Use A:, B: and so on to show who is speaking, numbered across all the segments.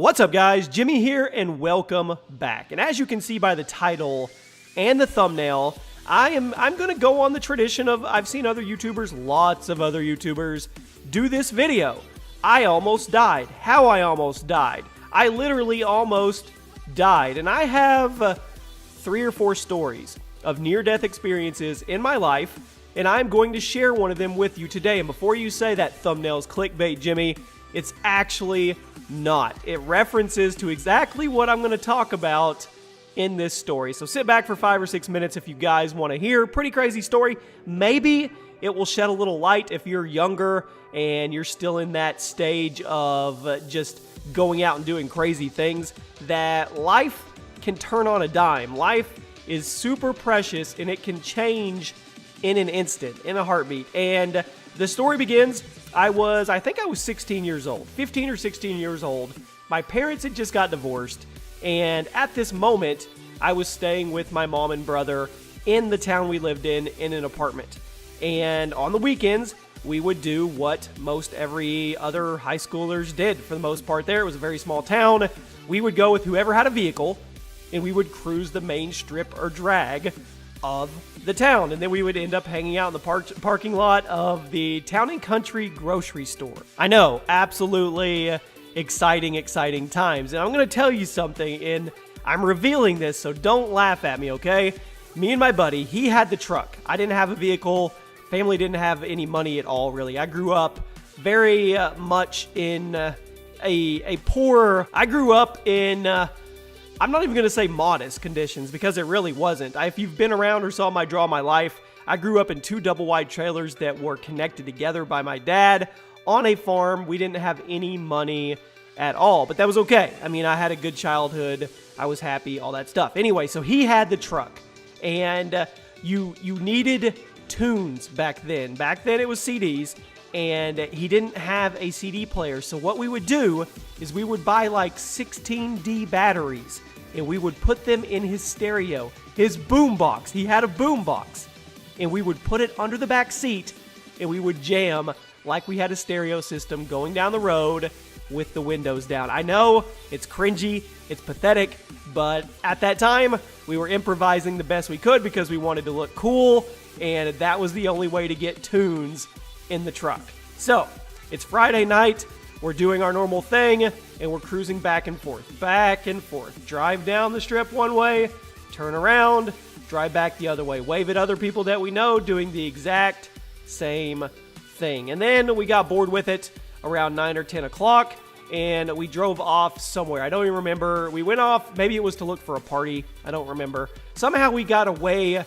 A: What's up, guys? Jimmy here, and welcome back. And as you can see by the title and the thumbnail, I'm going to go on the tradition of I've seen other YouTubers, lots of other YouTubers, do this video. I almost died. How I almost died. I literally almost died. And I have 3 or 4 stories of near-death experiences in my life, and I'm going to share one of them with you today. And before you say that thumbnail's clickbait, Jimmy, it's actually not. It references to exactly what I'm going to talk about in this story. So sit back for 5 or 6 minutes if you guys want to hear. Pretty crazy story. Maybe it will shed a little light if you're younger and you're still in that stage of just going out and doing crazy things, that life can turn on a dime. Life is super precious and it can change in an instant, in a heartbeat. And the story begins, I think I was 16 years old, 15 or 16 years old. My parents had just got divorced, and at this moment, I was staying with my mom and brother in the town we lived in an apartment. And on the weekends, we would do what most every other high schoolers did for the most part there. It was a very small town. We would go with whoever had a vehicle, and we would cruise the main strip or drag of the town, and then we would end up hanging out in the parking lot of the Town & Country grocery store. I know, absolutely exciting times. And I'm going to tell you something, and I'm revealing this, so don't laugh at me, okay? Me and my buddy, he had the truck. I didn't have a vehicle. Family didn't have any money at all, really. I grew up very much in a poor... I grew up in... I'm not even going to say modest conditions, because it really wasn't. If you've been around or saw my Draw My Life, I grew up in 2 double-wide trailers that were connected together by my dad on a farm. We didn't have any money at all, but that was okay. I mean, I had a good childhood. I was happy, all that stuff. Anyway, so he had the truck, and you needed tunes back then. Back then it was CDs, and he didn't have a CD player. So what we would do is we would buy like 16D batteries, and we would put them in his stereo, his boombox. He had a boombox, and we would put it under the back seat, and we would jam like we had a stereo system going down the road with the windows down. I know, it's cringy, it's pathetic, but at that time, we were improvising the best we could because we wanted to look cool, and that was the only way to get tunes in the truck. So, it's Friday night, we're doing our normal thing, and we're cruising back and forth. Drive down the strip one way, turn around, drive back the other way. Wave at other people that we know doing the exact same thing. And then we got bored with it around 9 or 10 o'clock, and we drove off somewhere. I don't even remember. We went off, maybe it was to look for a party. I don't remember. Somehow we got away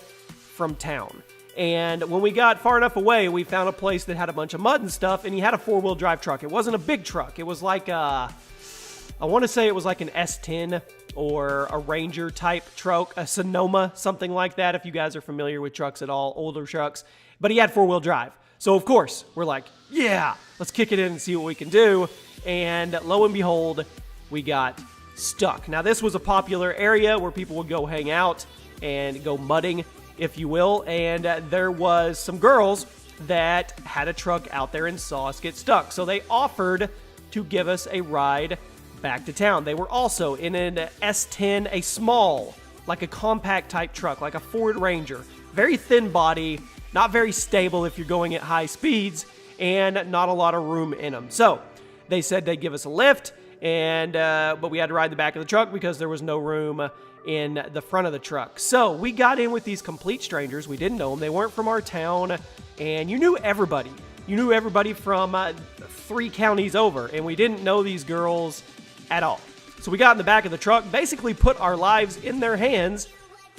A: from town. And when we got far enough away, we found a place that had a bunch of mud and stuff, and he had a 4-wheel drive truck. It wasn't a big truck. It was like I want to say it was like an S10 or a Ranger type truck, a Sonoma, something like that, if you guys are familiar with trucks at all, older trucks. But he had 4-wheel drive. So, of course, we're like, yeah, let's kick it in and see what we can do. And lo and behold, we got stuck. Now, this was a popular area where people would go hang out and go mudding, if you will, and there was some girls that had a truck out there and saw us get stuck. So they offered to give us a ride back to town. They were also in an S10, a small, like a compact type truck, like a Ford Ranger. Very thin body, not very stable if you're going at high speeds, and not a lot of room in them. So they said they'd give us a lift, and but we had to ride the back of the truck because there was no room in the front of the truck. So we got in with these complete strangers. We didn't know them. They weren't from our town, and you knew everybody. You knew everybody from 3 counties over, and we didn't know these girls at all. So we got in the back of the truck, basically put our lives in their hands,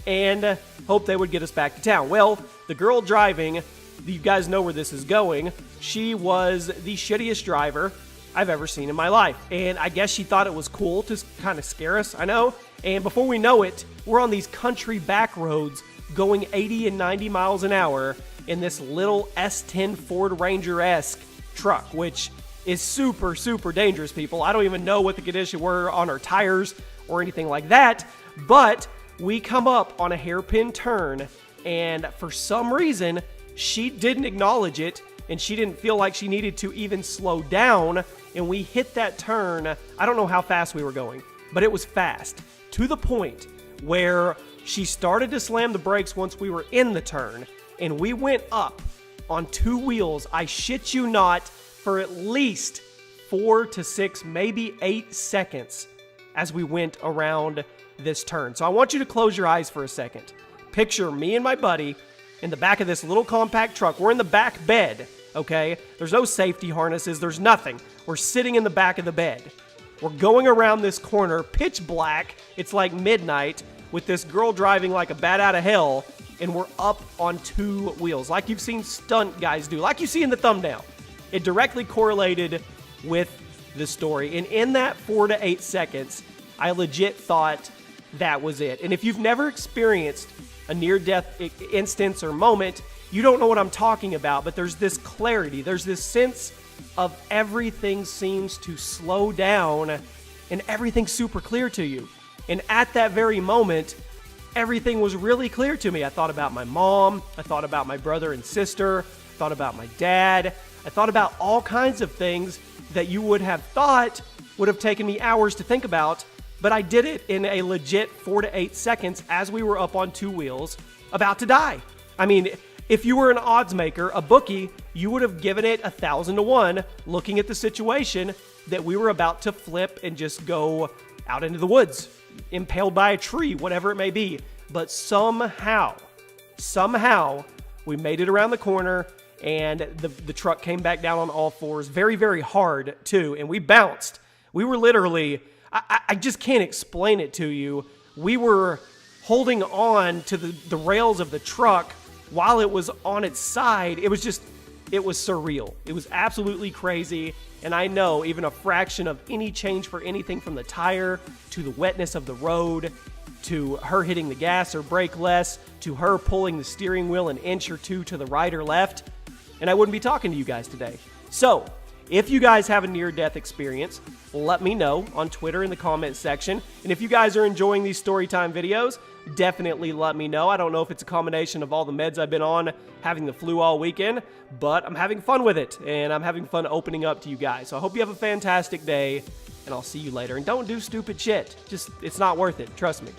A: and hoped they would get us back to town. Well, the girl driving, you guys know where this is going, she was the shittiest driver I've ever seen in my life. And I guess she thought it was cool to kind of scare us, I know. And before we know it, we're on these country back roads going 80 and 90 miles an hour in this little S10 Ford Ranger-esque truck, which is super dangerous, people. I don't even know what the condition were on our tires or anything like that, but we come up on a hairpin turn, and for some reason, she didn't acknowledge it, and she didn't feel like she needed to even slow down, and we hit that turn. I don't know how fast we were going, but it was fast, to the point where she started to slam the brakes once we were in the turn, and we went up on 2 wheels, I shit you not, for at least 4 to 6, maybe 8 seconds as we went around this turn. So I want you to close your eyes for a second. Picture me and my buddy in the back of this little compact truck. We're in the back bed, okay? There's no safety harnesses, there's nothing. We're sitting in the back of the bed. We're going around this corner, pitch black, it's like midnight, with this girl driving like a bat out of hell, and we're up on 2 wheels, like you've seen stunt guys do, like you see in the thumbnail. It directly correlated with the story, and in that 4 to 8 seconds, I legit thought that was it. And if you've never experienced a near-death instance or moment, you don't know what I'm talking about, but there's this clarity, there's this sense of everything seems to slow down, and everything's super clear to you. And at that very moment, everything was really clear to me. I thought about my mom, I thought about my brother and sister, I thought about my dad, I thought about all kinds of things that you would have thought would have taken me hours to think about, but I did it in a legit 4 to 8 seconds as we were up on 2 wheels, about to die. I mean, if you were an odds maker, a bookie, you would have given it 1,000 to 1, looking at the situation that we were about to flip and just go out into the woods, impaled by a tree, whatever it may be. But somehow, we made it around the corner, and the truck came back down on all fours, very, very hard too, and we bounced. We were literally, I just can't explain it to you. We were holding on to the rails of the truck while it was on its side. It was surreal. It was absolutely crazy. And I know even a fraction of any change for anything from the tire to the wetness of the road to her hitting the gas or brake less to her pulling the steering wheel an inch or two to the right or left, and I wouldn't be talking to you guys today. So if you guys have a near-death experience, let me know on Twitter in the comments section. And if you guys are enjoying these storytime videos, definitely let me know. I don't know if it's a combination of all the meds I've been on, having the flu all weekend, but I'm having fun with it, and I'm having fun opening up to you guys. So I hope you have a fantastic day, and I'll see you later. And don't do stupid shit. Just, it's not worth it. Trust me.